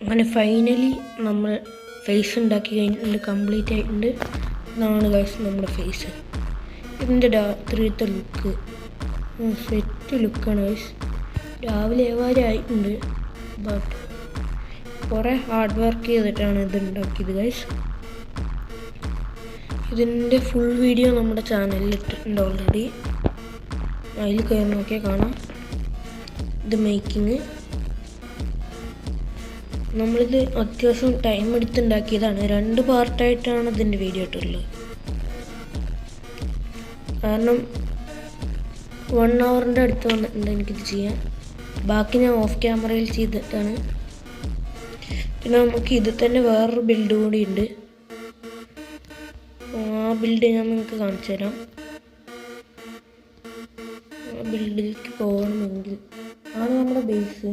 അങ്ങനെ ഫൈനലി നമ്മൾ ഫേസ് ഉണ്ടാക്കി കഴിഞ്ഞിട്ടുണ്ട്, കംപ്ലീറ്റ് ആയിട്ടുണ്ട്. ഇതാണ് ഗൈസ് നമ്മുടെ ഫേസ്. ഇതിൻ്റെ രാത്രിയത്തെ ലുക്ക് സെറ്റ് ലുക്കാണ് ഗൈസ്. രാവിലെ ആയിട്ടുണ്ട്, ബട്ട് കുറേ ഹാർഡ് വർക്ക് ചെയ്തിട്ടാണ് ഇത് ഉണ്ടാക്കിയത് ഗൈസ്. ഇതിൻ്റെ ഫുൾ വീഡിയോ നമ്മുടെ ചാനലിൽ ഇട്ടിട്ടുണ്ട് ഓൾറെഡി, അതിൽ കയറി നോക്കിയാൽ കാണാം. ഇത് മേക്കിങ് നമ്മളിത് അത്യാവശ്യം ടൈം എടുത്തുണ്ടാക്കിയതാണ്. 2 പാർട്ടായിട്ടാണ് ഇതിൻ്റെ വീഡിയോ ഇട്ടുള്ളത്. കാരണം 1 hourൻ്റെ അടുത്ത് വന്നിട്ടുണ്ട് എനിക്കിത് ചെയ്യാൻ. ബാക്കി ഞാൻ ഓഫ് ക്യാമറയിൽ ചെയ്തിട്ടാണ്. പിന്നെ നമുക്ക് ഇത് തന്നെ വേറൊരു ബിൽഡ് കൂടി ഉണ്ട്. ആ ബിൽഡ് ഞാൻ നിങ്ങൾക്ക് കാണിച്ചു തരാം. ആ ബിൽഡിലേക്ക് പോകണമെങ്കിൽ ആണ് നമ്മുടെ ബേസ്.